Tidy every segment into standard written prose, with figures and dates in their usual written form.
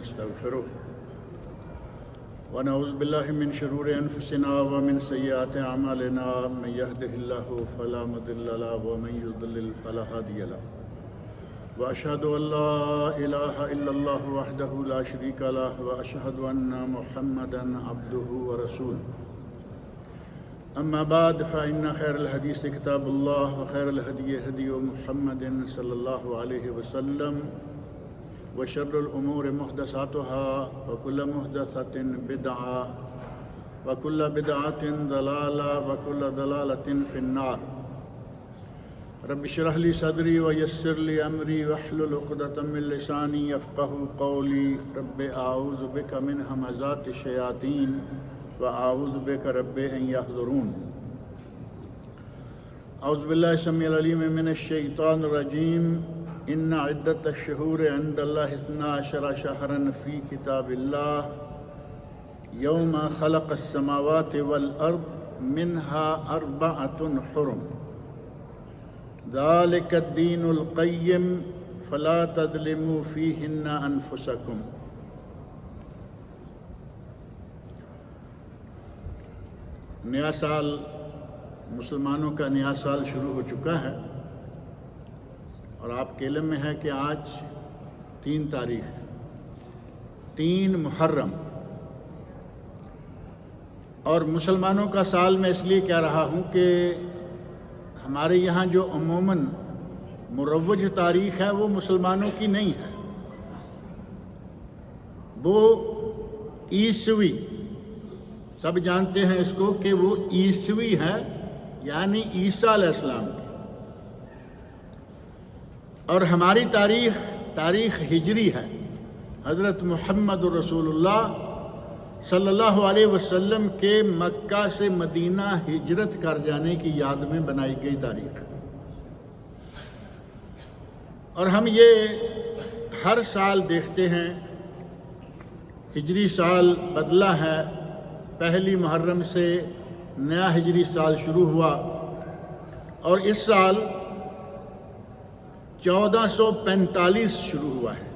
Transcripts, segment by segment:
ونستغفره ونعوذ بالله من شرور أنفسنا ومن سيئات أعمالنا من يهده الله فلا مضل له ومن يضلل فلا هادي له وأشهد أن لا إله إلا الله وحده لا شريك له وأشهد أن محمدا عبده ورسوله أما بعد فإن خير الحديث كتاب الله وخير الهدي هدي محمد صلى الله عليه وسلم وشر الأمور محدثاتها وكل محدثة بدعة وكل بدعة ضلالة وكل ضلالة في النار رب اشرح لي صدري ويسر لي أمري واحلل عقدة من لساني يفقهوا قولي رب أعوذ بك من همزات الشياطين وأعوذ بك رب أن يحضرون أعوذ بالله السميع العليم من الشيطان الرجيم إن عدة الشهور عند الله 12 شهرا في كتاب الله يوم خلق السماوات والأرض منها 4 حرم ذلك الدين القيم فلا تظلموا فيهن أنفسكم. نیا سال مسلمانوں کا نیا سال شروع ہو چکا ہے اور آپ کے علم میں ہے کہ آج 3 تاریخ 3 محرم، اور مسلمانوں کا سال میں اس لیے کہہ رہا ہوں کہ ہمارے یہاں جو عموماً مروج تاریخ ہے وہ مسلمانوں کی نہیں ہے، وہ عیسوی، سب جانتے ہیں اس کو کہ وہ عیسوی ہے، یعنی عیسیٰ علیہ السلام کی، اور ہماری تاریخ ہجری ہے، حضرت محمد رسول اللہ صلی اللہ علیہ وسلم کے مکہ سے مدینہ ہجرت کر جانے کی یاد میں بنائی گئی تاریخ، اور ہم یہ ہر سال دیکھتے ہیں ہجری سال بدلا ہے، پہلی محرم سے نیا ہجری سال شروع ہوا اور اس سال 1445 شروع ہوا ہے،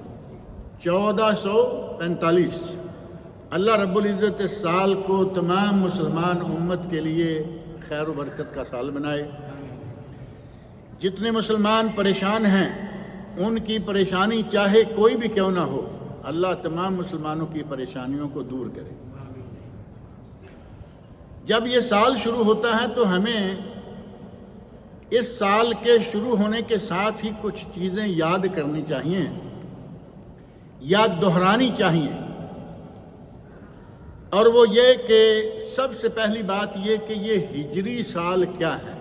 1445۔ اللہ رب العزت اس سال کو تمام مسلمان امت کے لیے خیر و برکت کا سال بنائے۔ جتنے مسلمان پریشان ہیں ان کی پریشانی چاہے کوئی بھی کیوں نہ ہو، اللہ تمام مسلمانوں کی پریشانیوں کو دور کرے۔ جب یہ سال شروع ہوتا ہے تو ہمیں اس سال کے شروع ہونے کے ساتھ ہی کچھ چیزیں یاد کرنی چاہیے یا دہرانی چاہیے، اور وہ یہ کہ سب سے پہلی بات یہ کہ یہ ہجری سال کیا ہے۔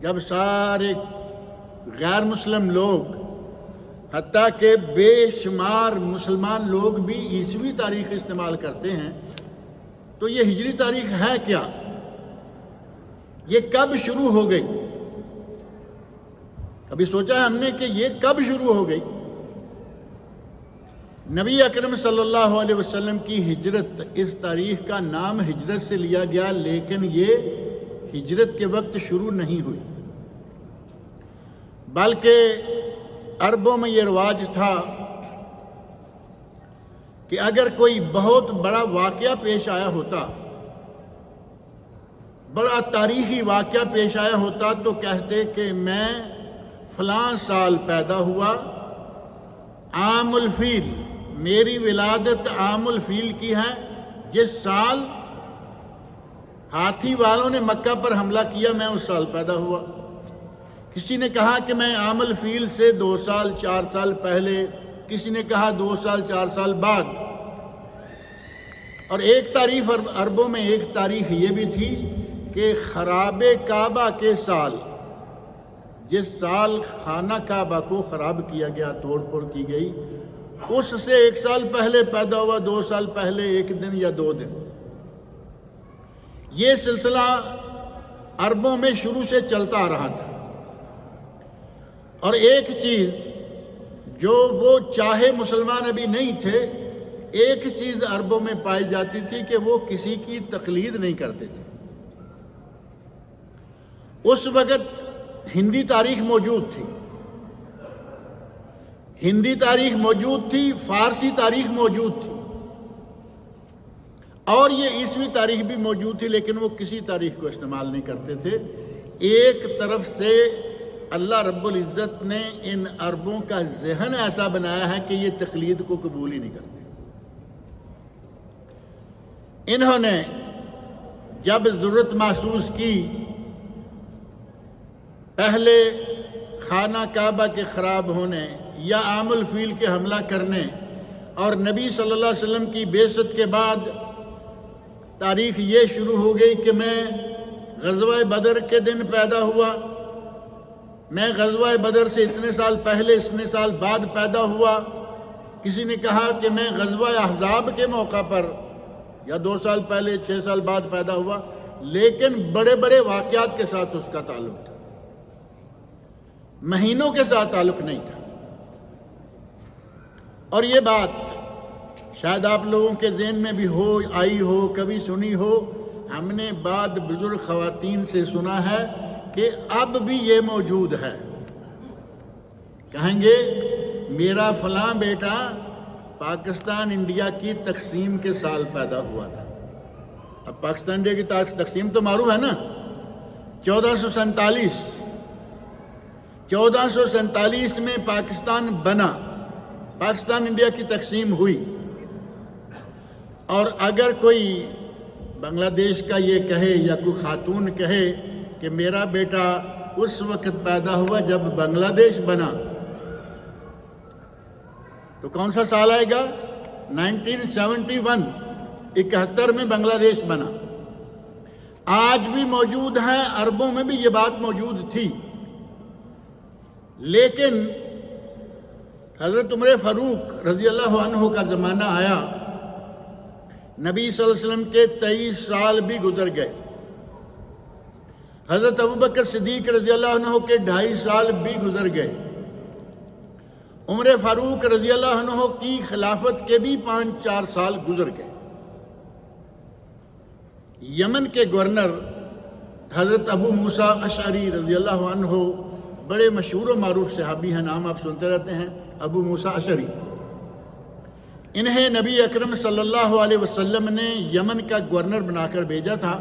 جب سارے غیر مسلم لوگ، حتیٰ کہ بے شمار مسلمان لوگ بھی عیسوی تاریخ استعمال کرتے ہیں، تو یہ ہجری تاریخ ہے کیا؟ یہ کب شروع ہو گئی؟ کبھی سوچا ہے ہم نے کہ یہ کب شروع ہو گئی؟ نبی اکرم صلی اللہ علیہ وسلم کی ہجرت، اس تاریخ کا نام ہجرت سے لیا گیا، لیکن یہ ہجرت کے وقت شروع نہیں ہوئی، بلکہ عربوں میں یہ رواج تھا کہ اگر کوئی بہت بڑا واقعہ پیش آیا ہوتا، بڑا تاریخی واقعہ پیش آیا ہوتا، تو کہتے کہ میں فلاں سال پیدا ہوا، عام الفیل، میری ولادت عام الفیل کی ہے، جس سال ہاتھی والوں نے مکہ پر حملہ کیا میں اس سال پیدا ہوا۔ کسی نے کہا کہ میں عام الفیل سے 2 سال 4 سال پہلے، کسی نے کہا 2 سال 4 سال بعد، اور ایک تاریخ عربوں میں ایک تاریخ یہ بھی تھی کہ خراب کعبہ کے سال، جس سال خانہ کعبہ کو خراب کیا گیا، توڑ پھوڑ کی گئی، اس سے 1 سال پہلے پیدا ہوا، 2 سال پہلے 1 دن یا 2 دن۔ یہ سلسلہ عربوں میں شروع سے چلتا آ رہا تھا، اور ایک چیز جو وہ چاہے مسلمان ابھی نہیں تھے، ایک چیز عربوں میں پائی جاتی تھی کہ وہ کسی کی تقلید نہیں کرتے تھے۔ اس وقت ہندی تاریخ موجود تھی، ہندی تاریخ موجود تھی، فارسی تاریخ موجود تھی، اور یہ عیسوی تاریخ بھی موجود تھی، لیکن وہ کسی تاریخ کو استعمال نہیں کرتے تھے۔ ایک طرف سے اللہ رب العزت نے ان عربوں کا ذہن ایسا بنایا ہے کہ یہ تقلید کو قبول ہی نہیں کرتے۔ انہوں نے جب ضرورت محسوس کی، پہلے خانہ کعبہ کے خراب ہونے یا عام الفیل کے حملہ کرنے، اور نبی صلی اللہ علیہ وسلم کی بعثت کے بعد تاریخ یہ شروع ہو گئی کہ میں غزوہ بدر کے دن پیدا ہوا، میں غزوہ بدر سے اتنے سال پہلے اتنے سال بعد پیدا ہوا۔ کسی نے کہا کہ میں غزوہ احزاب کے موقع پر یا 2 سال پہلے 6 سال بعد پیدا ہوا، لیکن بڑے بڑے واقعات کے ساتھ اس کا تعلق تھا، مہینوں کے ساتھ تعلق نہیں تھا۔ اور یہ بات شاید آپ لوگوں کے ذہن میں بھی ہو، آئی ہو، کبھی سنی ہو۔ ہم نے بعد بزرگ خواتین سے سنا ہے کہ اب بھی یہ موجود ہے، کہیں گے میرا فلاں بیٹا پاکستان انڈیا کی تقسیم کے سال پیدا ہوا تھا۔ اب پاکستان انڈیا کی تقسیم تو معروف ہے نا، 1447 میں پاکستان بنا، پاکستان انڈیا کی تقسیم ہوئی۔ اور اگر کوئی بنگلہ دیش کا یہ کہے یا کوئی خاتون کہے کہ میرا بیٹا اس وقت پیدا ہوا جب بنگلہ دیش بنا، تو کون سا سال آئے گا؟ 1971، 71 میں بنگلہ دیش بنا۔ آج بھی موجود ہے، عربوں میں بھی یہ بات موجود تھی، لیکن حضرت عمر فاروق رضی اللہ عنہ کا زمانہ آیا، نبی صلی اللہ علیہ وسلم کے 23 سال بھی گزر گئے، حضرت ابوبکر صدیق رضی اللہ عنہ کے 2.5 سال بھی گزر گئے، عمر فاروق رضی اللہ عنہ کی خلافت کے بھی 5-4 سال گزر گئے۔ یمن کے گورنر حضرت ابو موسیٰ اشعری رضی اللہ عنہ بڑے مشہور و معروف صحابی ہیں، نام آپ سنتے رہتے ہیں، ابو موسیٰ اشعری۔ انہیں نبی اکرم صلی اللہ علیہ وسلم نے یمن کا گورنر بنا کر بھیجا تھا۔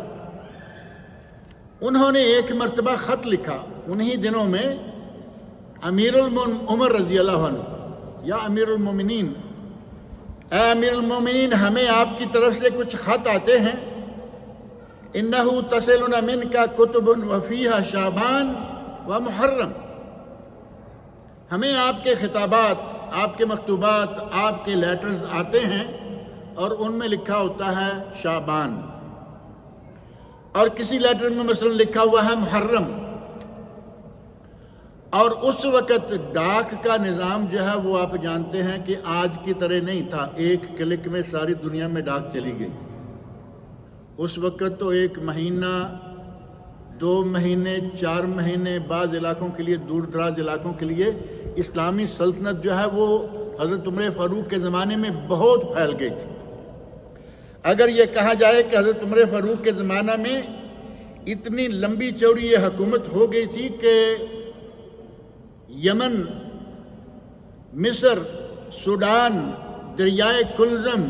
انہوں نے ایک مرتبہ خط لکھا انہی دنوں میں، امیر عمر رضی اللہ عنہ، یا امیر المومنین، اے امیر المومنین، ہمیں آپ کی طرف سے کچھ خط آتے ہیں، انہو تصلنا منک کتب وفیہا شعبان و محرم، ہمیں آپ کے خطابات، آپ کے مکتوبات، آپ کے لیٹرز آتے ہیں اور ان میں لکھا ہوتا ہے شعبان، اور کسی لیٹر میں مثلا لکھا ہوا ہے محرم۔ اور اس وقت ڈاک کا نظام جو ہے وہ آپ جانتے ہیں کہ آج کی طرح نہیں تھا، ایک کلک میں ساری دنیا میں ڈاک چلی گئی۔ اس وقت تو 1 مہینہ، 2 مہینے، 4 مہینے، بعض علاقوں کے لیے، دور دراز علاقوں کے لیے اسلامی سلطنت جو ہے وہ حضرت عمر فاروق کے زمانے میں بہت پھیل گئی تھی۔ اگر یہ کہا جائے کہ حضرت عمر فاروق کے زمانہ میں اتنی لمبی چوڑی یہ حکومت ہو گئی تھی کہ یمن، مصر، سوڈان، دریائے کلزم،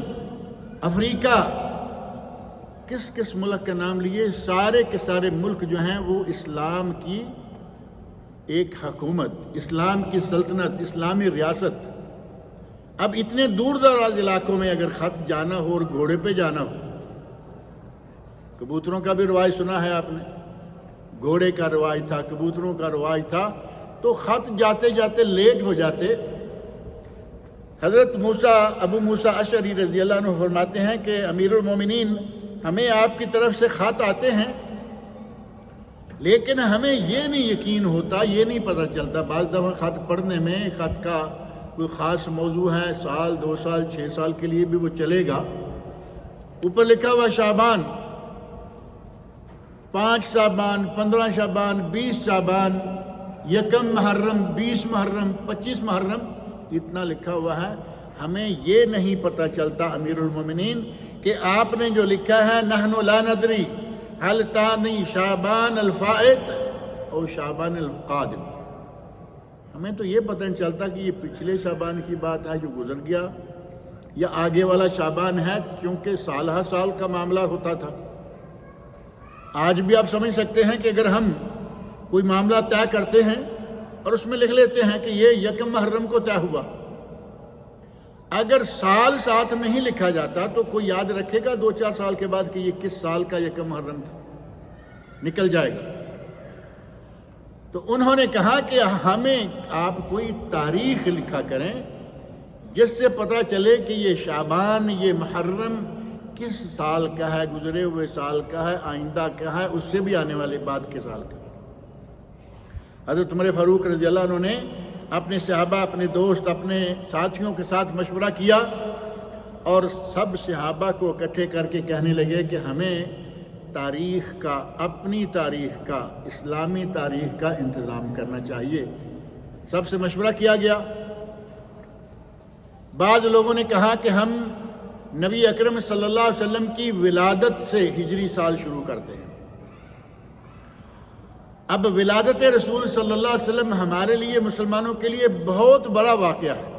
افریقہ، کس ملک کا نام لیے، سارے کے سارے ملک جو ہیں وہ اسلام کی ایک حکومت، اسلام کی سلطنت، اسلامی ریاست۔ اب اتنے دور دراز علاقوں میں اگر خط جانا ہو اور گھوڑے پہ جانا ہو، کبوتروں کا بھی رواج سنا ہے آپ نے، گھوڑے کا رواج تھا، کبوتروں کا رواج تھا، تو خط جاتے جاتے لیٹ ہو جاتے۔ حضرت ابو موسیٰ اشعری رضی اللہ عنہ فرماتے ہیں کہ امیر المومنین، ہمیں آپ کی طرف سے خط آتے ہیں، لیکن ہمیں یہ نہیں یقین ہوتا، یہ نہیں پتہ چلتا، بعض دفعہ خط پڑھنے میں خط کا کوئی خاص موضوع ہے، 1 سال 2 سال 6 سال کے لیے بھی وہ چلے گا، اوپر لکھا ہوا شعبان، 5 شعبان، 15 شعبان، 20 شعبان، 1 محرم، 20 محرم، 25 محرم، اتنا لکھا ہوا ہے۔ ہمیں یہ نہیں پتہ چلتا امیر المومنین کہ آپ نے جو لکھا ہے نحن لا ندری هل تانی شعبان الفائت او شعبان القادم، ہمیں تو یہ پتہ نہیں چلتا کہ یہ پچھلے شعبان کی بات ہے جو گزر گیا یا آگے والا شعبان ہے، کیونکہ سال ہر سال کا معاملہ ہوتا تھا۔ آج بھی آپ سمجھ سکتے ہیں کہ اگر ہم کوئی معاملہ طے کرتے ہیں اور اس میں لکھ لیتے ہیں کہ یہ 1 محرم کو طے ہوا، اگر سال ساتھ نہیں لکھا جاتا تو کوئی یاد رکھے گا 2-4 سال کے بعد کہ یہ کس سال کا 1 محرم تھا؟ نکل جائے گا۔ تو انہوں نے کہا کہ ہمیں آپ کوئی تاریخ لکھا کریں جس سے پتہ چلے کہ یہ شعبان، یہ محرم کس سال کا ہے، گزرے ہوئے سال کا ہے، آئندہ کا ہے، اس سے بھی آنے والے بعد کے سال کا۔ حضرت عمر فاروق رضی اللہ عنہ نے اپنے صحابہ، اپنے دوست، اپنے ساتھیوں کے ساتھ مشورہ کیا اور سب صحابہ کو اکٹھے کر کے کہنے لگے کہ ہمیں تاریخ کا، اپنی تاریخ کا، اسلامی تاریخ کا انتظام کرنا چاہیے۔ سب سے مشورہ کیا گیا۔ بعض لوگوں نے کہا کہ ہم نبی اکرم صلی اللہ علیہ وسلم کی ولادت سے ہجری سال شروع کرتے ہیں۔ اب ولادت رسول صلی اللہ علیہ وسلم ہمارے لیے، مسلمانوں کے لیے بہت بڑا واقعہ ہے،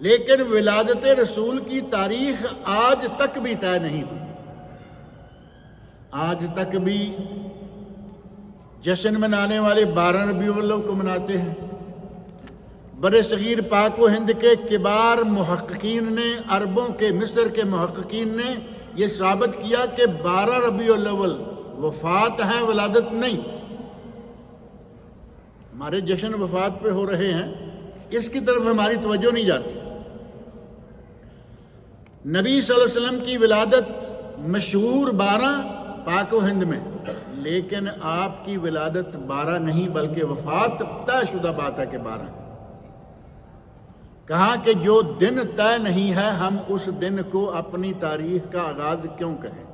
لیکن ولادت رسول کی تاریخ آج تک بھی طے نہیں ہوئی۔ آج تک بھی جشن منانے والے 12 ربیع الاول کو مناتے ہیں۔ برِ صغیر پاک و ہند کے کبار محققین نے، عربوں کے، مصر کے محققین نے یہ ثابت کیا کہ 12 ربیع الاول وفات ہے، ولادت نہیں۔ ہمارے جشن وفات پہ ہو رہے ہیں، اس کی طرف ہماری توجہ نہیں جاتی۔ نبی صلی اللہ علیہ وسلم کی ولادت مشہور 12 پاک و ہند میں، لیکن آپ کی ولادت 12 نہیں بلکہ وفات طے شدہ بات ہے کہ 12۔ کہا کہ جو دن طے نہیں ہے ہم اس دن کو اپنی تاریخ کا آغاز کیوں کہیں؟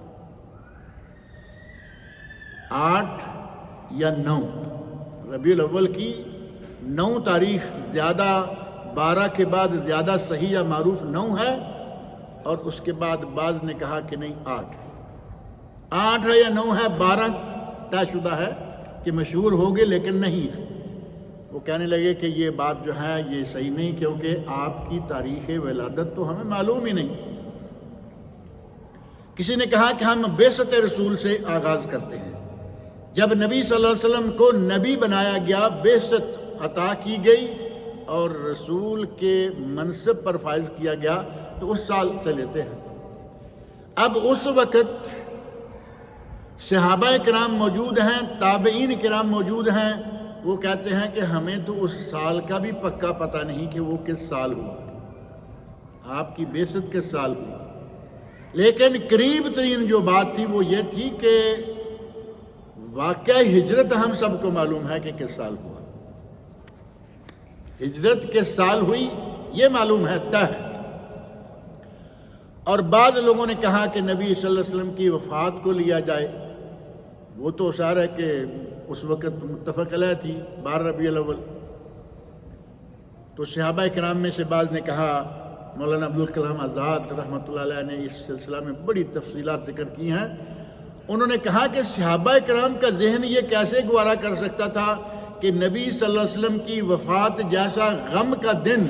8 یا 9 ربیع الاول کی 9 تاریخ زیادہ، 12 کے بعد زیادہ صحیح یا معروف 9 ہے، اور اس کے بعد بعض نے کہا کہ نہیں 8 ہے یا 9 ہے، 12 طے شدہ ہے کہ مشہور ہوگے لیکن نہیں ہے۔ وہ کہنے لگے کہ یہ بات جو ہے یہ صحیح نہیں، کیونکہ آپ کی تاریخ ولادت تو ہمیں معلوم ہی نہیں۔ کسی نے کہا کہ ہم بعثت رسول سے آغاز کرتے ہیں۔ جب نبی صلی اللہ علیہ وسلم کو نبی بنایا گیا، بعثت عطا کی گئی اور رسول کے منصب پر فائز کیا گیا، تو اس سال سے لیتے ہیں۔ اب اس وقت صحابہ کرام موجود ہیں، تابعین کرام موجود ہیں، وہ کہتے ہیں کہ ہمیں تو اس سال کا بھی پکا پتہ نہیں کہ وہ کس سال ہوا، آپ کی بعثت کس سال ہوئی۔ لیکن قریب ترین جو بات تھی وہ یہ تھی کہ واقعہ ہجرت ہم سب کو معلوم ہے کہ کس سال ہوا، ہجرت کس سال ہوئی یہ معلوم ہے، طے ہے۔ اور بعض لوگوں نے کہا کہ نبی صلی اللہ علیہ وسلم کی وفات کو لیا جائے، وہ تو اشارہ ہے کہ اس وقت متفق علیہ تھی 12 ربیع الاول۔ تو صحابہ کرام میں سے بعض نے کہا، مولانا عبدالکلام آزاد رحمۃ اللہ علیہ نے اس سلسلہ میں بڑی تفصیلات ذکر کی ہیں۔ انہوں نے کہا کہ صحابہ کرام کا ذہن یہ کیسے گوارا کر سکتا تھا کہ نبی صلی اللہ علیہ وسلم کی وفات جیسا غم کا دن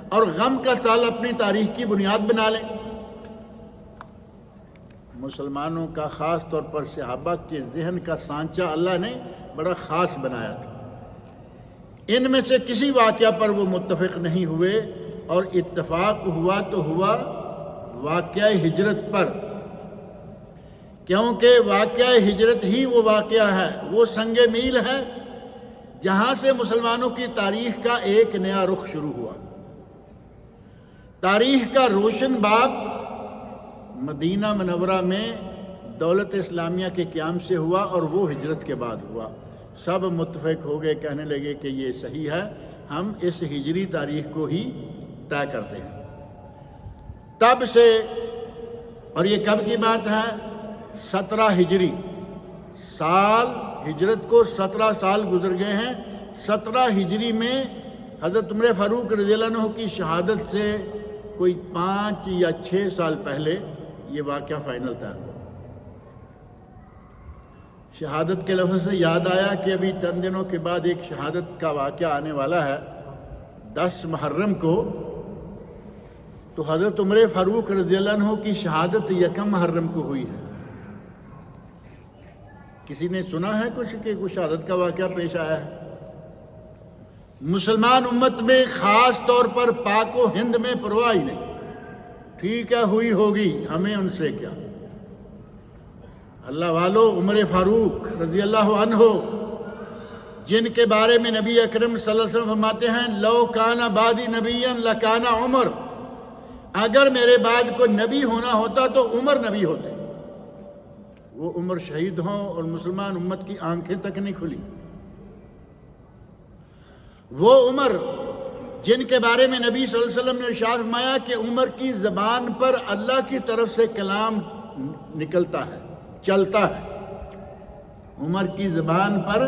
اور غم کا سال اپنی تاریخ کی بنیاد بنا لیں۔ مسلمانوں کا، خاص طور پر صحابہ کے ذہن کا سانچہ اللہ نے بڑا خاص بنایا تھا۔ ان میں سے کسی واقعہ پر وہ متفق نہیں ہوئے، اور اتفاق ہوا تو ہوا واقعہ ہجرت پر، کیونکہ واقعہ ہجرت ہی وہ واقعہ ہے، وہ سنگ میل ہے جہاں سے مسلمانوں کی تاریخ کا ایک نیا رخ شروع ہوا۔ تاریخ کا روشن باب مدینہ منورہ میں دولت اسلامیہ کے قیام سے ہوا، اور وہ ہجرت کے بعد ہوا۔ سب متفق ہو گئے، کہنے لگے کہ یہ صحیح ہے، ہم اس ہجری تاریخ کو ہی طے کرتے ہیں۔ تب سے، اور یہ کب کی بات ہے؟ 17 ہجری سال، ہجرت کو 17 سال گزر گئے ہیں۔ 17 ہجری میں حضرت عمر فاروق رضی اللہ عنہ کی شہادت سے کوئی 5 یا 6 سال پہلے یہ واقعہ فائنل تھا۔ شہادت کے لفظ سے یاد آیا کہ ابھی چند دنوں کے بعد ایک شہادت کا واقعہ آنے والا ہے 10 محرم کو، تو حضرت عمر فاروق رضی اللہ عنہ کی شہادت 1 محرم کو ہوئی ہے۔ کسی نے سنا ہے کچھ کہ کوئی شہادت کا واقعہ پیش آیا ہے؟ مسلمان امت میں خاص طور پر پاک و ہند میں پرواہ ہی نہیں، ٹھیک ہے ہوئی ہوگی، ہمیں ان سے کیا۔ اللہ والو، عمر فاروق رضی اللہ عنہ جن کے بارے میں نبی اکرم صلی اللہ علیہ وسلم فرماتے ہیں لو کان بعدی نبیا لکان عمر، اگر میرے بعد کوئی نبی ہونا ہوتا تو عمر نبی ہوتے۔ وہ عمر شہید ہوں اور مسلمان امت کی آنکھیں تک نہیں کھلی۔ وہ عمر جن کے بارے میں نبی صلی اللہ علیہ وسلم نے ارشاد فرمایا کہ عمر کی زبان پر اللہ کی طرف سے کلام نکلتا ہے، چلتا ہے۔ عمر کی زبان پر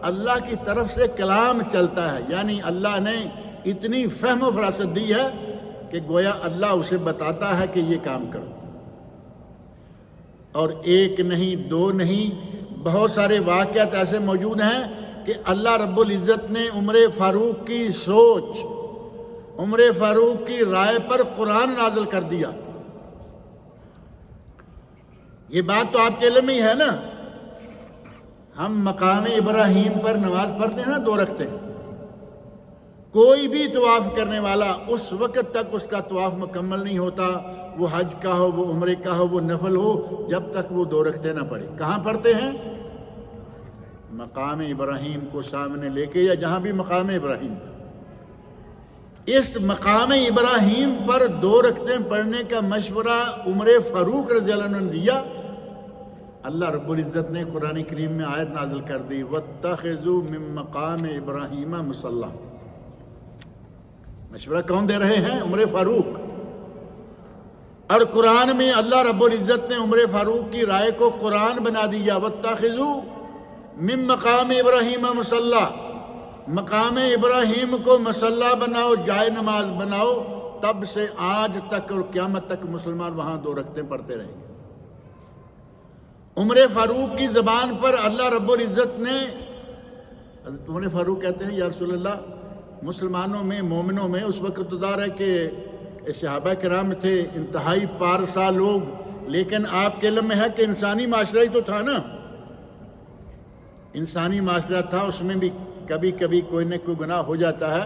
اللہ کی طرف سے کلام چلتا ہے، یعنی اللہ نے اتنی فہم و فراست دی ہے کہ گویا اللہ اسے بتاتا ہے کہ یہ کام کرو۔ اور ایک نہیں، 2 نہیں، بہت سارے واقعات ایسے موجود ہیں کہ اللہ رب العزت نے عمر فاروق کی سوچ، عمر فاروق کی رائے پر قرآن نازل کر دیا۔ یہ بات تو آپ کے علم میں ہی ہے نا، ہم مقام ابراہیم پر نماز پڑھتے ہیں نا 2 رکعتیں، کوئی بھی طواف کرنے والا اس وقت تک اس کا طواف مکمل نہیں ہوتا، وہ حج کا ہو، وہ عمرے کا ہو، وہ نفل ہو، جب تک وہ 2 رکعتیں نہ پڑھے۔ کہاں پڑھتے ہیں؟ مقام ابراہیم کو سامنے لے کے، یا جہاں بھی مقام ابراہیم۔ اس مقام ابراہیم پر 2 رکعتیں پڑھنے کا مشورہ عمر فاروق رضی اللہ عنہ نے دیا۔ اللہ رب العزت نے قرآن کریم میں آیت نازل کر دی وَاتَّخِذُوا مِن مَّقَامِ إِبْرَاهِيمَ مُصَلًّى۔ مشورہ کون دے رہے ہیں؟ عمر فاروق۔ اور قرآن میں اللہ رب العزت نے عمر فاروق کی رائے کو قرآن بنا دیا وَاتَّخِذُوا مِن مَّقَامِ إِبْرَاهِيمَ مُصَلًّى، مقام ابراہیم کو مصلی بناؤ، جائے نماز بناؤ۔ تب سے آج تک اور قیامت تک مسلمان وہاں 2 رکعتیں پڑھتے رہیں گے۔ عمر فاروق کی زبان پر اللہ رب العزت نے، حضرت عمر فاروق کہتے ہیں یا رسول اللہ، مسلمانوں میں، مومنوں میں اس وقت ظاہر ہے کہ صحابہ کرام تھے انتہائی پارسا لوگ، لیکن آپ کے علم میں ہے کہ انسانی معاشرہ ہی تو تھا نا، انسانی معاشرہ تھا، اس میں بھی کبھی کبھی کوئی نہ کوئی گناہ ہو جاتا ہے۔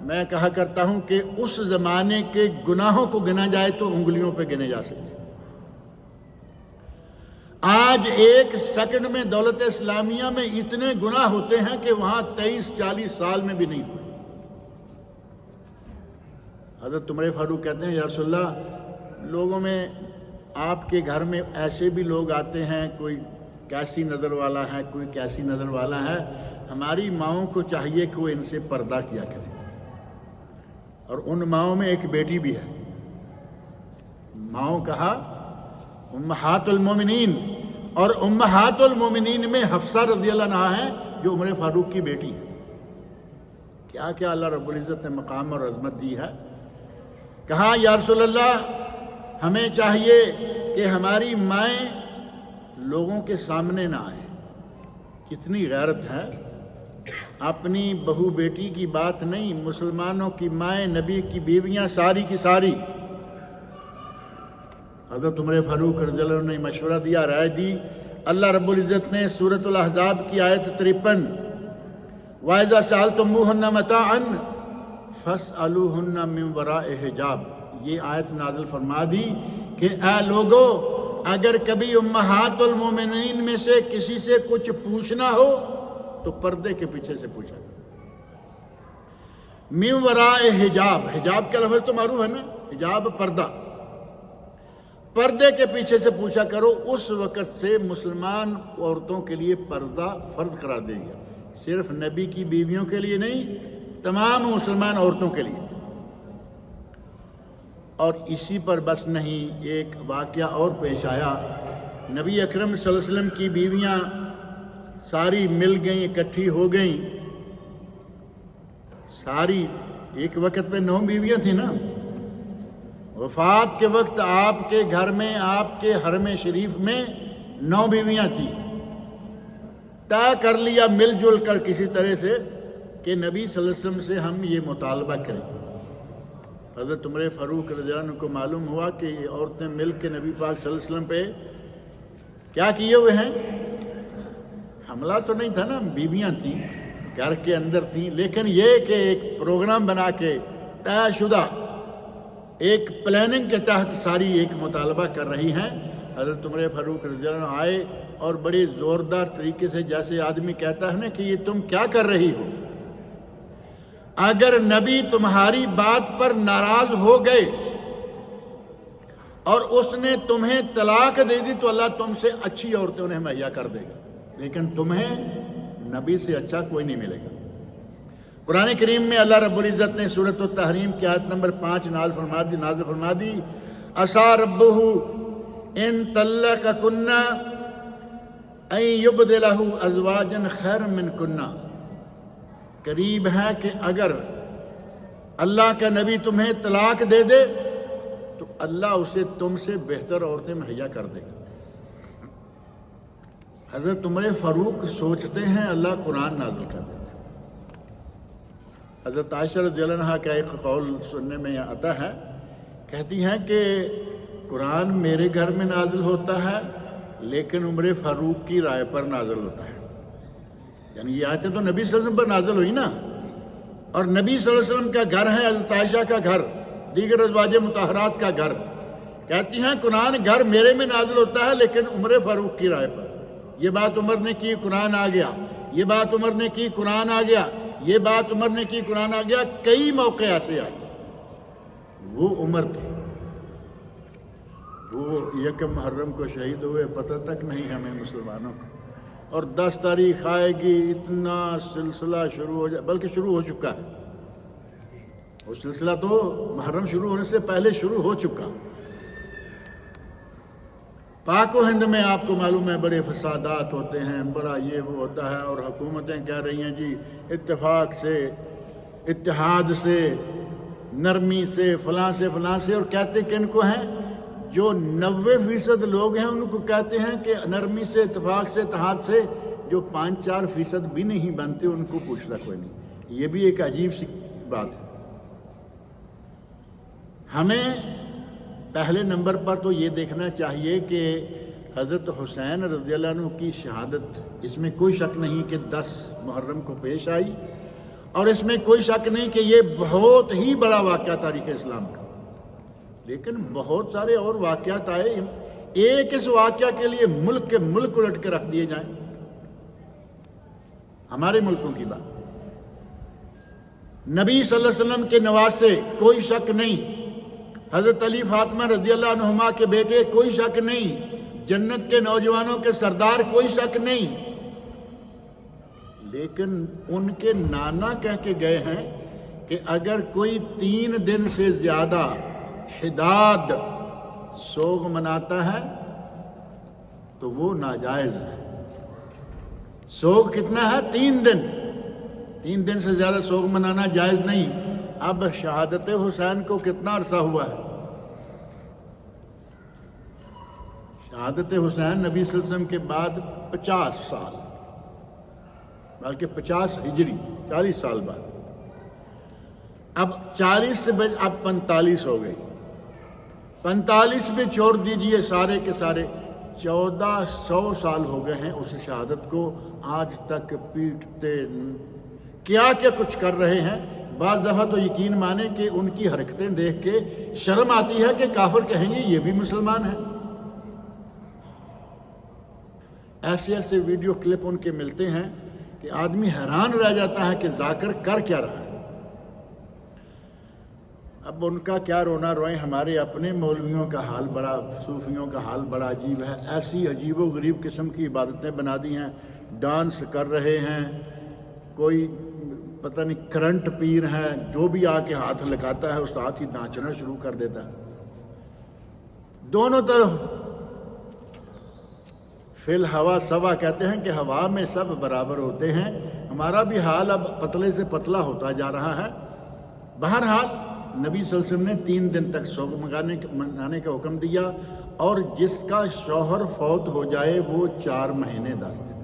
میں کہا کرتا ہوں کہ اس زمانے کے گناہوں کو گنا جائے تو انگلیوں پہ گنے جا سکتے۔ آج 1 سیکنڈ میں دولت اسلامیہ میں اتنے گناہ ہوتے ہیں کہ وہاں 23-40 سال میں بھی نہیں ہوئے۔ حضرت عمر فاروق کہتے ہیں یا رسول اللہ، لوگوں میں آپ کے گھر میں ایسے بھی لوگ آتے ہیں، کوئی کیسی نظر والا ہے، کوئی کیسی نظر والا ہے، ہماری ماؤں کو چاہیے کہ وہ ان سے پردہ کیا کریں۔ اور ان ماؤں میں ایک بیٹی بھی ہے، ماؤں کہا امہات المومنین، اور امہات المومنین میں حفصہ رضی اللہ عنہا ہے جو عمر فاروق کی بیٹی ہے۔ کیا کیا اللہ رب العزت نے مقام اور عظمت دی ہے۔ کہا یا رسول اللہ، ہمیں چاہیے کہ ہماری مائیں لوگوں کے سامنے نہ آئیں۔ کتنی غیرت ہے، اپنی بہو بیٹی کی بات نہیں، مسلمانوں کی مائیں، نبی کی بیویاں ساری کی ساری۔ حضرت عمر فاروق رضی اللہ عنہ نے مشورہ دیا، رائے دی۔ اللہ رب العزت نے سورۃ الاحزاب کی آیت 53 وَإِذَا سَأَلْتُمُوهُنَّ مَتَاعًا فَاسْأَلُوهُنَّ مِن وَرَاءِ حِجَاب، یہ آیت نازل فرما دی کہ اے لوگو، اگر کبھی امہات المومنین میں سے کسی سے کچھ پوچھنا ہو تو پردے کے پیچھے سے پوچھا۔ من وراء حجاب، حجاب کا لفظ تو معروف ہے نا، حجاب پردہ، پردے کے پیچھے سے پوچھا کرو۔ اس وقت سے مسلمان عورتوں کے لیے پردہ فرض قرار دے گیا، صرف نبی کی بیویوں کے لیے نہیں، تمام مسلمان عورتوں کے لیے۔ اور اسی پر بس نہیں، ایک واقعہ اور پیش آیا۔ نبی اکرم صلی اللہ علیہ وسلم کی بیویاں ساری مل گئیں، اکٹھی ہو گئیں، ساری ایک وقت پہ 9 بیویاں تھیں نا۔ وفات کے وقت آپ کے گھر میں، آپ کے حرم شریف میں 9 بیویاں تھیں۔ طے کر لیا مل جل کر کسی طرح سے کہ نبی صلی اللہ علیہ وسلم سے ہم یہ مطالبہ کریں۔ حضرت عمر فاروق رضی اللہ عنہ کو معلوم ہوا کہ یہ عورتیں مل کے نبی پاک صلی اللہ علیہ وسلم پہ کیا کیے ہوئے ہیں۔ حملہ تو نہیں تھا نا، بیویاں تھیں، گھر کے اندر تھیں، لیکن یہ کہ ایک پروگرام بنا کے طے شدہ ایک پلاننگ کے تحت ساری ایک مطالبہ کر رہی ہیں۔ حضرت عمر فاروق رضی اللہ عنہ آئے اور بڑے زوردار طریقے سے، جیسے آدمی کہتا ہے نا کہ یہ تم کیا کر رہی ہو، اگر نبی تمہاری بات پر ناراض ہو گئے اور اس نے تمہیں طلاق دے دی تو اللہ تم سے اچھی عورتیں انہیں مہیا کر دے گا، لیکن تمہیں نبی سے اچھا کوئی نہیں ملے گا۔ قرآن کریم میں اللہ رب العزت نے سورۃ التحریم کی آیت نمبر 5 نازل فرما دی عسیٰ ربہ ان طلقکن ان یبدلہ ازواجا خیرا منکن، قریب ہے کہ اگر اللہ کا نبی تمہیں طلاق دے دے تو اللہ اسے تم سے بہتر عورتیں مہیا کر دے گا۔ حضرت عمر فاروق سوچتے ہیں، اللہ قرآن نازل کر دیتا ہے۔ حضرت عائشہ رضی اللہ عنہا کا ایک قول سننے میں آتا ہے، کہتی ہیں کہ قرآن میرے گھر میں نازل ہوتا ہے لیکن عمر فاروق کی رائے پر نازل ہوتا ہے، یعنی یہ آیتیں تو نبی صلی اللہ علیہ وسلم پر نازل ہوئی نا، اور نبی صلی اللہ علیہ وسلم کا گھر ہے حضرت عائشہ کا گھر، دیگر ازواج مطہرات کا گھر، کہتی ہیں قرآن گھر میرے میں نازل ہوتا ہے لیکن عمر فاروق کی رائے پر، یہ بات عمر نے کی قرآن آ گیا، یہ بات عمر نے کی قرآن آ گیا، یہ بات عمر نے کی قرآن آ گیا، کئی موقع ایسے آئے۔ وہ عمر تھے، وہ یکم محرم کو شہید ہوئے، پتہ تک نہیں ہمیں مسلمانوں کو، اور 10 تاریخ آئے گی اتنا سلسلہ شروع ہو جائے، بلکہ شروع ہو چکا ہے، وہ سلسلہ تو محرم شروع ہونے سے پہلے شروع ہو چکا۔ پاک و ہند میں آپ کو معلوم ہے بڑے فسادات ہوتے ہیں، بڑا یہ وہ ہوتا ہے، اور حکومتیں کہہ رہی ہیں جی اتفاق سے، اتحاد سے، نرمی سے، فلاں سے فلاں سے، اور کہتے کن کو ہیں؟ جو 90% لوگ ہیں ان کو کہتے ہیں کہ نرمی سے، اتفاق سے، اتحاد سے، جو 5-4% بھی نہیں بنتے ان کو پوچھتا کوئی نہیں۔ یہ بھی ایک عجیب سی بات ہے۔ ہمیں پہلے نمبر پر تو یہ دیکھنا چاہیے کہ حضرت حسین رضی اللہ عنہ کی شہادت، اس میں کوئی شک نہیں کہ 10 محرم کو پیش آئی، اور اس میں کوئی شک نہیں کہ یہ بہت ہی بڑا واقعہ تاریخ اسلام کا، لیکن بہت سارے اور واقعات آئے، ایک اس واقعہ کے لیے ملک کے ملک الٹ کے رکھ دیے جائیں۔ ہمارے ملکوں کی بات، نبی صلی اللہ علیہ وسلم کے نواسے کوئی شک نہیں، حضرت علی فاطمہ رضی اللہ عنہما کے بیٹے کوئی شک نہیں، جنت کے نوجوانوں کے سردار کوئی شک نہیں، لیکن ان کے نانا کہہ کے گئے ہیں کہ اگر کوئی 3 دن سے زیادہ حداد سوگ مناتا ہے تو وہ ناجائز ہے۔ سوگ کتنا ہے؟ 3 دن، 3 دن سے زیادہ سوگ منانا جائز نہیں۔ اب شہادت حسین کو کتنا عرصہ ہوا ہے؟ شہادت حسین نبی صلی اللہ علیہ وسلم کے بعد 50 سال، بلکہ 50 ہجری، 40 سال بعد۔ اب 40 سے اب 45 ہو گئی، 45 میں چھوڑ دیجئے سارے کے سارے، 1400 سال ہو گئے ہیں اس شہادت کو، آج تک پیٹتے کیا کچھ کر رہے ہیں۔ بعض دفعہ تو یقین مانے کہ ان کی حرکتیں دیکھ کے شرم آتی ہے کہ کافر کہیں گے یہ بھی مسلمان ہیں۔ ایسے ایسے ویڈیو کلپ ان کے ملتے ہیں کہ آدمی حیران رہ جاتا ہے کہ ذاکر کر کیا رہا ہے۔ اب ان کا کیا رونا روئیں، ہمارے اپنے مولویوں کا حال بڑا، صوفیوں کا حال بڑا عجیب ہے۔ ایسی عجیب و غریب قسم کی عبادتیں بنا دی ہیں، ڈانس کر رہے ہیں، کوئی پتہ نہیں کرنٹ پیر ہے، جو بھی آ کے ہاتھ لگاتا ہے اس ہاتھ ہی ناچنا شروع کر دیتا ہے۔ دونوں طرف فی الہوا سوا، کہتے ہیں کہ ہوا میں سب برابر ہوتے ہیں۔ ہمارا بھی حال اب پتلے سے پتلا ہوتا جا رہا ہے۔ بہرحال نبی صلی اللہ علیہ وسلم نے 3 دن تک سوگ منانے کا حکم دیا، اور جس کا شوہر فوت ہو جائے وہ 4 مہینے 10 دن،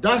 10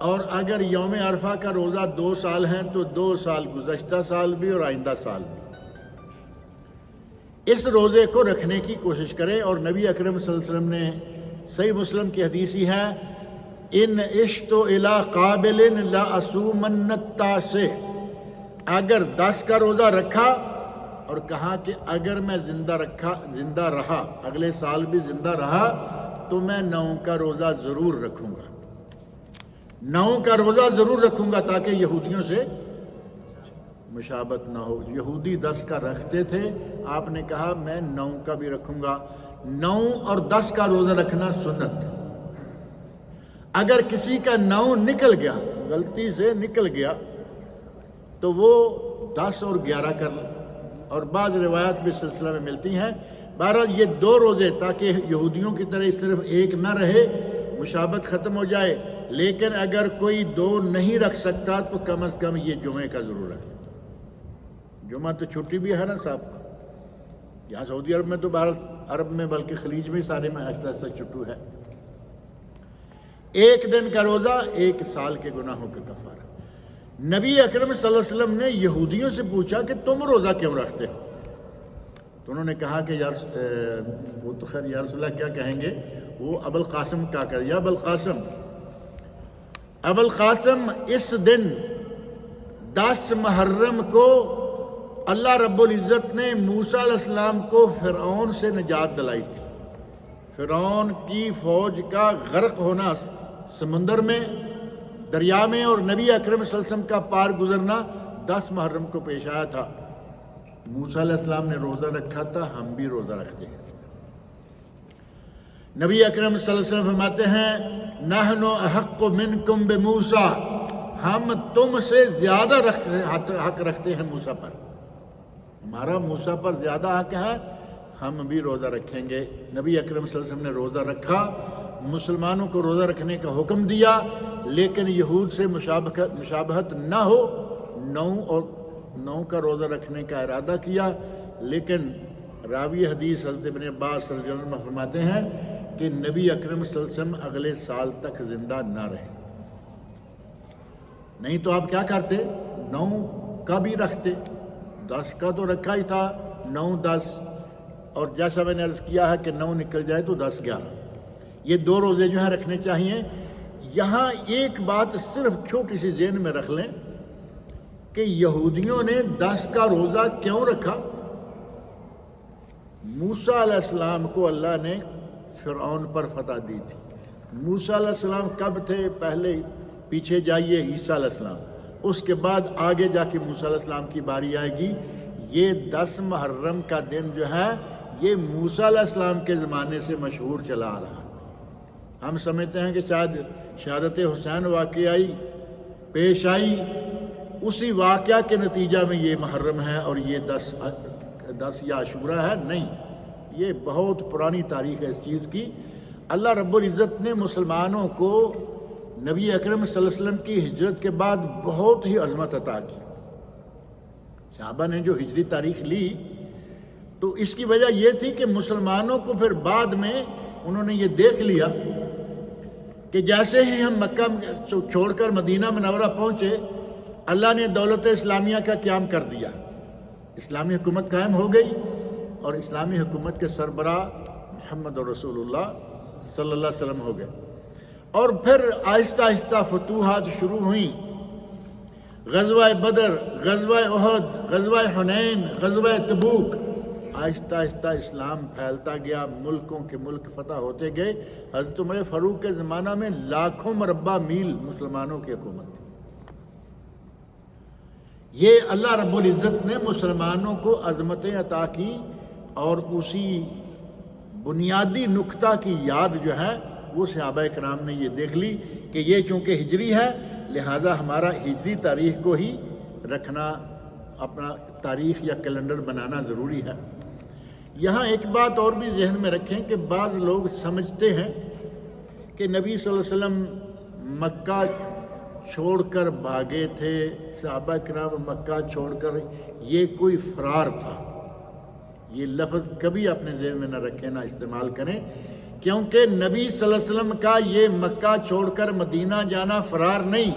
اور اگر یوم عرفہ کا روزہ 2 سال ہیں تو 2 سال گزشتہ سال بھی اور آئندہ سال بھی اس روزے کو رکھنے کی کوشش کریں۔ اور نبی اکرم صلی اللہ علیہ وسلم نے صحیح مسلم کی حدیث ہی ہے، ان عشت الی قابل لا اصومن التاسع، اگر 10 کا روزہ رکھا اور کہا کہ اگر میں زندہ رہا اگلے سال بھی زندہ رہا تو میں 9 کا روزہ ضرور رکھوں گا، 9 کا روزہ ضرور رکھوں گا تاکہ یہودیوں سے مشابہت نہ ہو۔ یہودی 10 کا رکھتے تھے، آپ نے کہا میں 9 کا بھی رکھوں گا۔ 9 اور 10 کا روزہ رکھنا سنت۔ اگر کسی کا 9 نکل گیا، غلطی سے نکل گیا، تو وہ 10 اور 11 کر لیں، اور بعض روایات بھی سلسلہ میں ملتی ہیں۔ بہرحال یہ 2 روزے تاکہ یہودیوں کی طرح صرف ایک نہ رہے، مشابہت ختم ہو جائے، لیکن اگر کوئی 2 نہیں رکھ سکتا تو کم از کم یہ جمعے کا ضرور رکھے۔ جمعہ تو چھٹی بھی ہے نا صاحب کو، یہاں سعودی عرب میں تو عرب میں بلکہ خلیج میں سارے میں آہستہ آہستہ چھٹو ہے۔ 1 دن کا روزہ 1 سال کے گناہوں کا کفارہ۔ نبی اکرم صلی اللہ علیہ وسلم نے یہودیوں سے پوچھا کہ تم روزہ کیوں رکھتے ہو؟ تو انہوں نے کہا کہ وہ تو خیر یا رسول اللہ کیا کہیں گے، وہ ابوالقاسم کا کر یا ابوالقاسم اس دن 10 محرم کو اللہ رب العزت نے موسیٰ علیہ السلام کو فرعون سے نجات دلائی تھی۔ فرعون کی فوج کا غرق ہونا سمندر میں، دریا میں، اور نبی اکرم صلی اللہ علیہ وسلم کا پار گزرنا 10 محرم کو پیش آیا تھا۔ موسیٰ علیہ السلام نے روزہ رکھا تھا، ہم بھی روزہ رکھتے ہیں۔ نبی اکرم صلی اللہ علیہ وسلم فرماتے ہیں نحن احق منکم بموسیٰ، ہم تم سے زیادہ حق رکھتے ہیں موسیٰ پر، ہمارا موسیٰ پر زیادہ حق ہے، ہم بھی روزہ رکھیں گے۔ نبی اکرم صلی اللہ علیہ وسلم نے روزہ رکھا، مسلمانوں کو روزہ رکھنے کا حکم دیا، لیکن یہود سے مشابہت نہ ہو، 9 کا روزہ رکھنے کا ارادہ کیا، لیکن راوی حدیث حضرت ابن عباس رضی اللہ عنہ فرماتے ہیں کہ نبی اکرم صلی اللہ علیہ وسلم اگلے سال تک زندہ نہ رہے، نہیں تو آپ کیا کرتے، 9 کا بھی رکھتے، 10 کا تو رکھا ہی تھا، 9 10، اور جیسا میں نے عرض کیا ہے کہ 9 نکل جائے تو 10 11، یہ 2 روزے جو ہیں رکھنے چاہیے۔ یہاں ایک بات صرف چھوٹی سی ذہن میں رکھ لیں کہ یہودیوں نے 10 کا روزہ کیوں رکھا؟ موسیٰ علیہ السلام کو اللہ نے فرعون پر فتح دی تھی۔ موسیٰ علیہ السلام کب تھے؟ پہلے پیچھے جائیے عیسیٰ علیہ السلام، اس کے بعد آگے جا کے موسیٰ علیہ السلام کی باری آئے گی۔ یہ 10 محرم کا دن جو ہے یہ موسیٰ علیہ السلام کے زمانے سے مشہور چلا آ رہا۔ ہم سمجھتے ہیں کہ شاید شہادت حسین واقعی پیش آئی، اسی واقعہ کے نتیجہ میں یہ محرم ہے اور یہ 10 یا عاشورہ ہے، نہیں، یہ بہت پرانی تاریخ ہے اس چیز کی۔ اللہ رب العزت نے مسلمانوں کو نبی اکرم صلی اللہ علیہ وسلم کی ہجرت کے بعد بہت ہی عظمت عطا کی۔ صحابہ نے جو ہجری تاریخ لی تو اس کی وجہ یہ تھی کہ مسلمانوں کو پھر بعد میں انہوں نے یہ دیکھ لیا کہ جیسے ہی ہم مکہ چھوڑ کر مدینہ منورہ پہنچے، اللہ نے دولت اسلامیہ کا قیام کر دیا، اسلامی حکومت قائم ہو گئی، اور اسلامی حکومت کے سربراہ محمد رسول اللہ صلی اللہ علیہ وسلم ہو گئے، اور پھر آہستہ آہستہ فتوحات شروع ہوئیں، غزوہ بدر، غزوہ احد، غزوہ حنین، غزوہ تبوک، آہستہ آہستہ اسلام پھیلتا گیا، ملکوں کے ملک فتح ہوتے گئے۔ حضرت عمر فاروق کے زمانہ میں لاکھوں مربع میل مسلمانوں کی حکومت تھی۔ یہ اللہ رب العزت نے مسلمانوں کو عظمتیں عطا کی، اور اسی بنیادی نقطہ کی یاد جو ہے وہ صحابہ کرام نے یہ دیکھ لی کہ یہ چونکہ ہجری ہے، لہذا ہمارا ہجری تاریخ کو ہی رکھنا، اپنا تاریخ یا کیلنڈر بنانا ضروری ہے۔ یہاں ایک بات اور بھی ذہن میں رکھیں کہ بعض لوگ سمجھتے ہیں کہ نبی صلی اللہ علیہ وسلم مکہ چھوڑ کر بھاگے تھے، صحابہ کرام مکہ چھوڑ کر، یہ کوئی فرار تھا۔ یہ لفظ کبھی اپنے ذہن میں نہ رکھیں، نہ استعمال کریں۔ کیونکہ نبی صلی اللہ علیہ وسلم کا یہ مکہ چھوڑ کر مدینہ جانا فرار نہیں،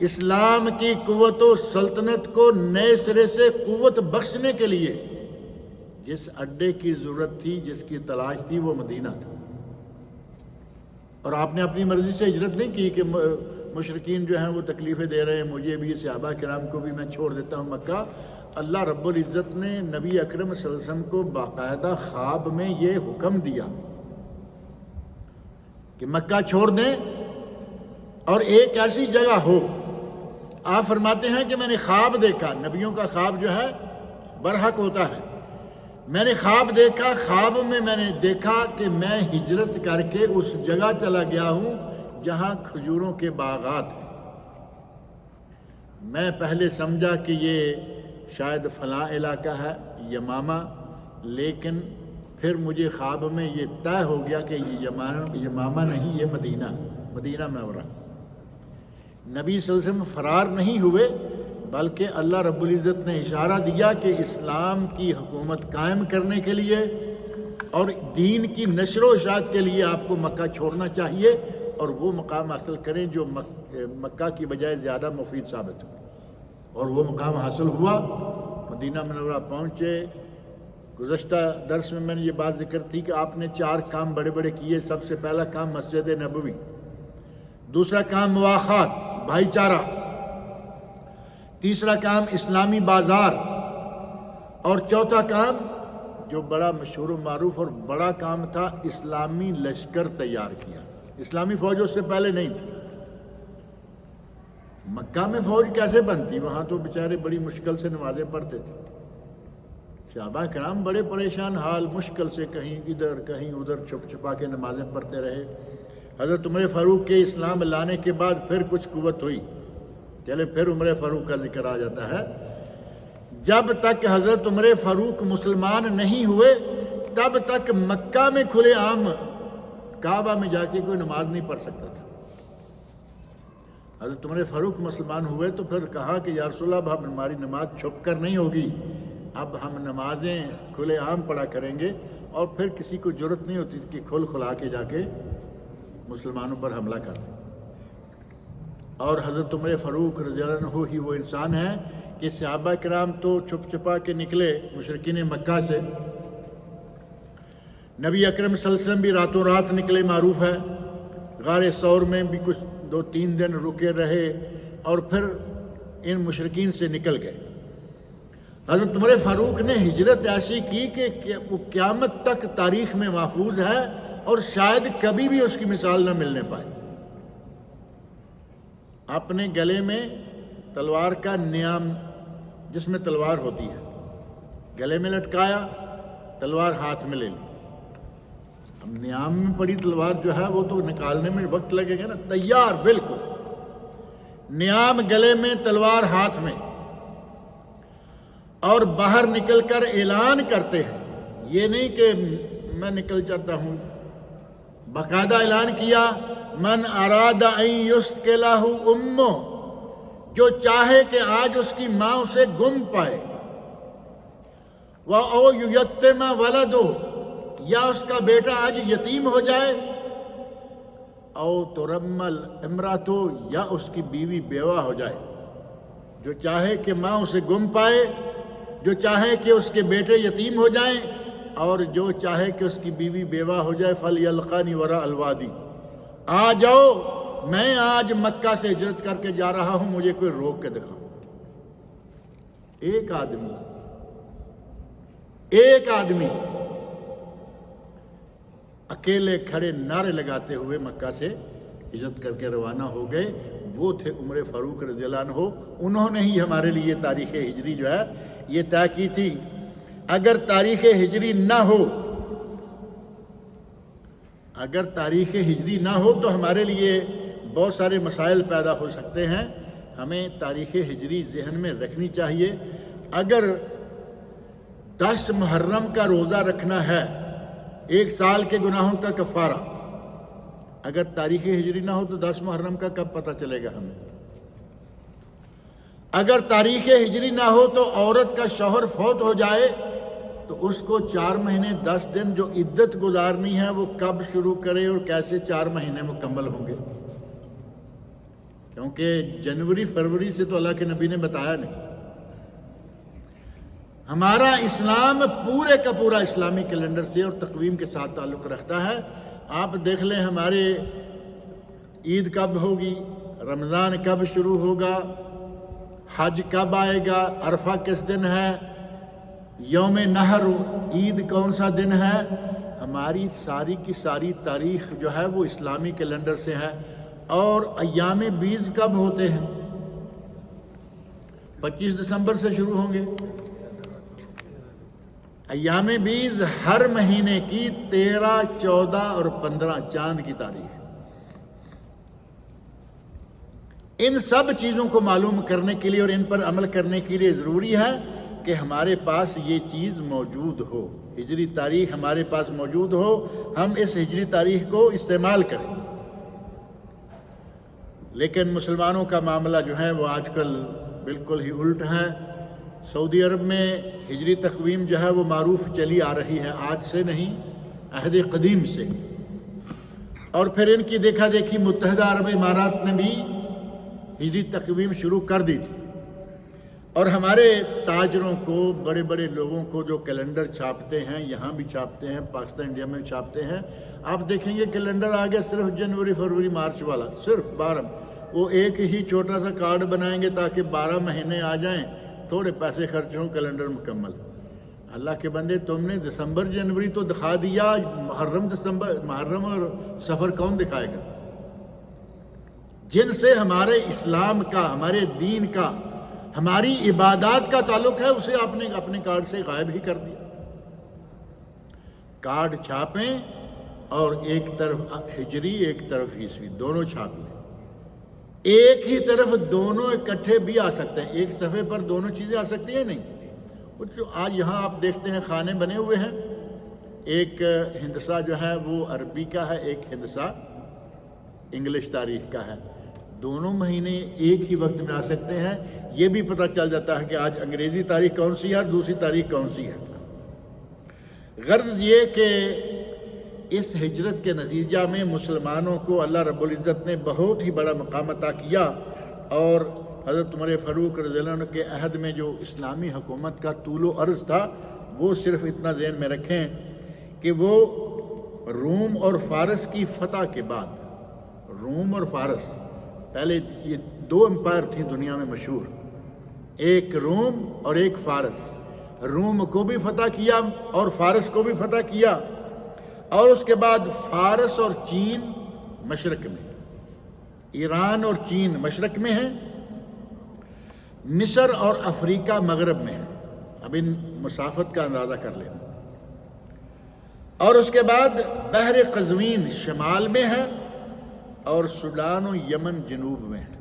اسلام کی قوت و سلطنت کو نئے سرے سے قوت بخشنے کے لیے جس اڈے کی ضرورت تھی، جس کی تلاش تھی، وہ مدینہ تھا۔ اور آپ نے اپنی مرضی سے ہجرت نہیں کی کہ مشرکین جو ہیں وہ تکلیفیں دے رہے ہیں، مجھے بھی، صحابہ کرام کو بھی میں چھوڑ دیتا ہوں مکہ۔ اللہ رب العزت نے نبی اکرم صلی اللہ علیہ وسلم کو باقاعدہ خواب میں یہ حکم دیا کہ مکہ چھوڑ دیں اور ایک ایسی جگہ ہو۔ آپ فرماتے ہیں کہ میں نے خواب دیکھا، نبیوں کا خواب جو ہے برحق ہوتا ہے، میں نے خواب دیکھا، خواب میں میں نے دیکھا کہ میں ہجرت کر کے اس جگہ چلا گیا ہوں جہاں کھجوروں کے باغات ہیں۔ میں پہلے سمجھا کہ یہ شاید فلاں علاقہ ہے، یمامہ، لیکن پھر مجھے خواب میں یہ طے ہو گیا کہ یہ یمامہ نہیں، یہ مدینہ منورہ۔ نبی صلی اللہ علیہ وسلم فرار نہیں ہوئے، بلکہ اللہ رب العزت نے اشارہ دیا کہ اسلام کی حکومت قائم کرنے کے لیے اور دین کی نشر و اشاعت کے لیے آپ کو مکہ چھوڑنا چاہیے اور وہ مقام حاصل کریں جو مکہ کی بجائے زیادہ مفید ثابت ہو۔ اور وہ مقام حاصل ہوا، مدینہ منورہ پہنچے۔ گزشتہ درس میں نے یہ بات ذکر تھی کہ آپ نے 4 کام بڑے بڑے کیے۔ سب سے پہلا کام مسجد نبوی، دوسرا کام مواخات، بھائی چارہ، تیسرا کام اسلامی بازار، اور چوتھا کام جو بڑا مشہور و معروف اور بڑا کام تھا، اسلامی لشکر تیار کیا۔ اسلامی فوج اس سے پہلے نہیں تھی۔ مکہ میں فوج کیسے بنتی؟ وہاں تو بیچارے بڑی مشکل سے نمازیں پڑھتے تھے، صحابہ کرام بڑے پریشان حال، مشکل سے کہیں ادھر کہیں ادھر چھپ چھپا کے نمازیں پڑھتے رہے۔ حضرت عمر فاروق کے اسلام لانے کے بعد پھر کچھ قوت ہوئی، چلے پھر عمر فاروق کا ذکر آ جاتا ہے۔ جب تک حضرت عمر فاروق مسلمان نہیں ہوئے تب تک مکہ میں کھلے عام کعبہ میں جا کے کوئی نماز نہیں پڑھ سکتا تھا۔ حضرت عمر فاروق مسلمان ہوئے تو پھر کہا کہ یا رسول اللہ، اب ہماری نماز چھپ کر نہیں ہوگی، اب ہم نمازیں کھلے عام پڑھا کریں گے۔ اور پھر کسی کو جرت نہیں ہوتی کہ کھلا کے جا کے مسلمانوں پر حملہ کر دیں۔ اور حضرت عمر فاروق رضی اللہ عنہ ہی وہ انسان ہے کہ صحابہ کرام تو چھپ چھپا کے نکلے مشرکین مکہ سے، نبی اکرم صلی اللہ علیہ وسلم بھی راتوں رات نکلے، معروف ہے، غار ثور میں بھی کچھ 2-3 دن رکے رہے اور پھر ان مشرکین سے نکل گئے۔ حضرت عمر فاروق نے ہجرت ایسی کی کہ وہ قیامت تک تاریخ میں محفوظ ہے اور شاید کبھی بھی اس کی مثال نہ ملنے پائے۔ اپنے گلے میں تلوار کا نیام، جس میں تلوار ہوتی ہے، گلے میں لٹکایا، تلوار ہاتھ میں لے لی۔ اب نیام میں پڑی تلوار جو ہے وہ تو نکالنے میں وقت لگے گا نا، تیار بالکل، نیام گلے میں، تلوار ہاتھ میں، اور باہر نکل کر اعلان کرتے ہیں۔ یہ نہیں کہ میں نکل جاتا ہوں، باقاعدہ اعلان کیا، من اراد ان یسکلہ امہ، جو چاہے کہ آج اس کی ماں اسے گم پائے، وَأَوْ يُيَتِّمَ وَلَدُهُ، یا اس کا بیٹا آج یتیم ہو جائے، او ترمل امراتو، یا اس کی بیوی بیوہ ہو جائے۔ جو چاہے کہ ماں اسے گم پائے، جو چاہے کہ اس کے بیٹے یتیم ہو جائیں، اور جو چاہے کہ اس کی بیوی بیوہ ہو جائے، فَلْيَلْقَانِ وَرَاءَ الْوَادِ، آ جاؤ، میں آج مکہ سے ہجرت کر کے جا رہا ہوں، مجھے کوئی روک کے دکھاؤ۔ ایک آدمی اکیلے کھڑے نعرے لگاتے ہوئے مکہ سے ہجرت کر کے روانہ ہو گئے، وہ تھے عمر فاروق رضی اللہ عنہ۔ انہوں نے ہی ہمارے لیے تاریخ ہجری جو ہے یہ طے کی تھی۔ اگر تاریخ ہجری نہ ہو، اگر تاریخ ہجری نہ ہو تو ہمارے لیے بہت سارے مسائل پیدا ہو سکتے ہیں۔ ہمیں تاریخ ہجری ذہن میں رکھنی چاہیے۔ اگر 10 محرم کا روزہ رکھنا ہے، 1 سال کے گناہوں کا کفارہ، اگر تاریخ ہجری نہ ہو تو 10 محرم کا کب پتہ چلے گا ہمیں؟ اگر تاریخ ہجری نہ ہو تو عورت کا شوہر فوت ہو جائے تو اس کو 4 مہینے 10 دن جو عدت گزارنی ہے وہ کب شروع کرے اور کیسے 4 مہینے مکمل ہوں گے؟ کیونکہ جنوری فروری سے تو اللہ کے نبی نے بتایا نہیں۔ ہمارا اسلام پورے کا پورا اسلامی کیلنڈر سے اور تقویم کے ساتھ تعلق رکھتا ہے۔ آپ دیکھ لیں ہمارے عید کب ہوگی، رمضان کب شروع ہوگا، حج کب آئے گا، عرفہ کس دن ہے، یوم نحر عید کون سا دن ہے، ہماری ساری کی ساری تاریخ جو ہے وہ اسلامی کیلنڈر سے ہے۔ اور ایام بیز کب ہوتے ہیں؟ 25 دسمبر سے شروع ہوں گے۔ ایام بیز ہر مہینے کی 13، 14 اور 15 چاند کی تاریخ۔ ان سب چیزوں کو معلوم کرنے کے لیے اور ان پر عمل کرنے کے لیے ضروری ہے کہ ہمارے پاس یہ چیز موجود ہو، ہجری تاریخ ہمارے پاس موجود ہو، ہم اس ہجری تاریخ کو استعمال کریں۔ لیکن مسلمانوں کا معاملہ جو ہے وہ آج کل بالکل ہی الٹ ہے۔ سعودی عرب میں ہجری تقویم جو ہے وہ معروف چلی آ رہی ہے، آج سے نہیں، عہد قدیم سے۔ اور پھر ان کی دیکھا دیکھی متحدہ عرب امارات نے بھی ہجری تقویم شروع کر دی تھی۔ اور ہمارے تاجروں کو، بڑے بڑے لوگوں کو جو کیلنڈر چھاپتے ہیں، یہاں بھی چھاپتے ہیں، پاکستان انڈیا میں چھاپتے ہیں، آپ دیکھیں گے کیلنڈر آ گیا صرف جنوری فروری مارچ والا، صرف 12۔ وہ ایک ہی چھوٹا سا کارڈ بنائیں گے تاکہ 12 مہینے آ جائیں، تھوڑے پیسے خرچ ہوں، کیلنڈر مکمل۔ اللہ کے بندے، تم نے دسمبر جنوری تو دکھا دیا، محرم اور سفر کون دکھائے گا؟ جن سے ہمارے اسلام کا، ہمارے دین کا، ہماری عبادات کا تعلق ہے، اسے آپ نے اپنے کارڈ سے غائب ہی کر دیا۔ کارڈ چھاپیں اور ایک طرف ہجری ایک طرف عیسوی، دونوں چھاپ لیں۔ ایک ہی طرف دونوں اکٹھے بھی آ سکتے ہیں، ایک صفحے پر دونوں چیزیں آ سکتی ہیں نہیں؟ جو آج یہاں آپ دیکھتے ہیں خانے بنے ہوئے ہیں، ایک ہندسہ جو ہے وہ عربی کا ہے، ایک ہندسہ انگلش تاریخ کا ہے، دونوں مہینے ایک ہی وقت میں آ سکتے ہیں۔ یہ بھی پتہ چل جاتا ہے کہ آج انگریزی تاریخ کون سی ہے اور دوسری تاریخ کون سی ہے۔ غرض یہ کہ اس ہجرت کے نتیجہ میں مسلمانوں کو اللہ رب العزت نے بہت ہی بڑا مقام عطا کیا، اور حضرت عمر فاروق رضی اللہ عنہ کے عہد میں جو اسلامی حکومت کا طول و عرض تھا، وہ صرف اتنا ذہن میں رکھیں کہ وہ روم اور فارس کی فتح کے بعد، روم اور فارس، پہلے یہ 2 امپائر تھیں دنیا میں مشہور، ایک روم اور ایک فارس۔ روم کو بھی فتح کیا اور فارس کو بھی فتح کیا، اور اس کے بعد فارس اور چین مشرق میں، ایران اور چین مشرق میں ہیں، مصر اور افریقہ مغرب میں ہیں۔ اب ان مسافت کا اندازہ کر لینا۔ اور اس کے بعد بحر قزوین شمال میں ہے اور سوڈان و یمن جنوب میں ہے۔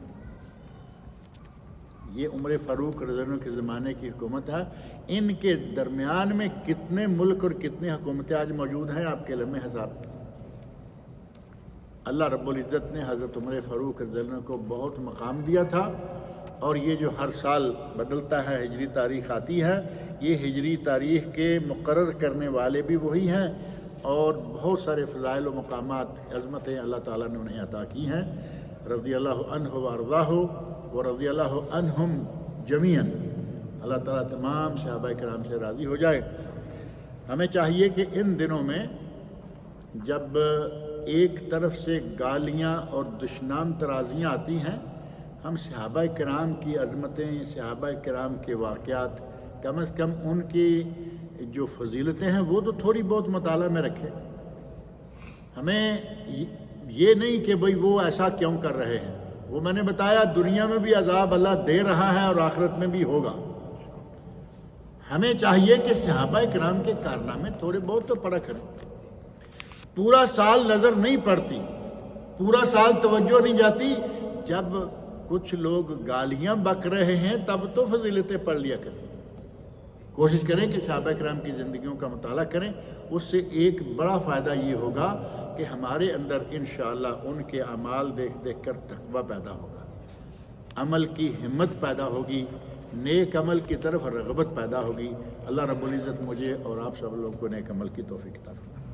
یہ عمر فاروق رضی اللہ عنہ کے زمانے کی حکومت ہے۔ ان کے درمیان میں کتنے ملک اور کتنے حکومتیں آج موجود ہیں، آپ کے لمحے حساب۔ اللہ رب العزت نے حضرت عمر فاروق رضی اللہ عنہ کو بہت مقام دیا تھا، اور یہ جو ہر سال بدلتا ہے، ہجری تاریخ آتی ہے، یہ ہجری تاریخ کے مقرر کرنے والے بھی وہی ہیں، اور بہت سارے فضائل و مقامات، عظمتیں اللہ تعالیٰ نے انہیں عطا کی ہیں۔ رضی اللہ عنہ وارضاہ ورضی اللہ عنہم جمیعاً۔ اللہ تعالیٰ تمام صحابہ کرام سے راضی ہو جائے۔ ہمیں چاہیے کہ ان دنوں میں جب ایک طرف سے گالیاں اور دشنام ترازیاں آتی ہیں، ہم صحابہ کرام کی عظمتیں، صحابہ کرام کے واقعات، کم از کم ان کی جو فضیلتیں ہیں وہ تو تھوڑی بہت مطالعہ میں رکھیں۔ ہمیں یہ نہیں کہ بھئی وہ ایسا کیوں کر رہے ہیں، وہ میں نے بتایا دنیا میں بھی عذاب اللہ دے رہا ہے اور آخرت میں بھی ہوگا۔ ہمیں چاہیے کہ صحابہ کرام کے کارنامے تھوڑے بہت تو پڑھا کریں۔ پورا سال نظر نہیں پڑتی، پورا سال توجہ نہیں جاتی، جب کچھ لوگ گالیاں بک رہے ہیں تب تو فضیلتیں پڑھ لیا کریں۔ کوشش کریں کہ صحابہ کرام کی زندگیوں کا مطالعہ کریں، اس سے ایک بڑا فائدہ یہ ہوگا کہ ہمارے اندر انشاءاللہ ان کے اعمال دیکھ دیکھ کر تقویٰ پیدا ہوگا، عمل کی ہمت پیدا ہوگی، نیک عمل کی طرف رغبت پیدا ہوگی۔ اللہ رب العزت مجھے اور آپ سب لوگوں کو نیک عمل کی توفیق عطا فرمائے۔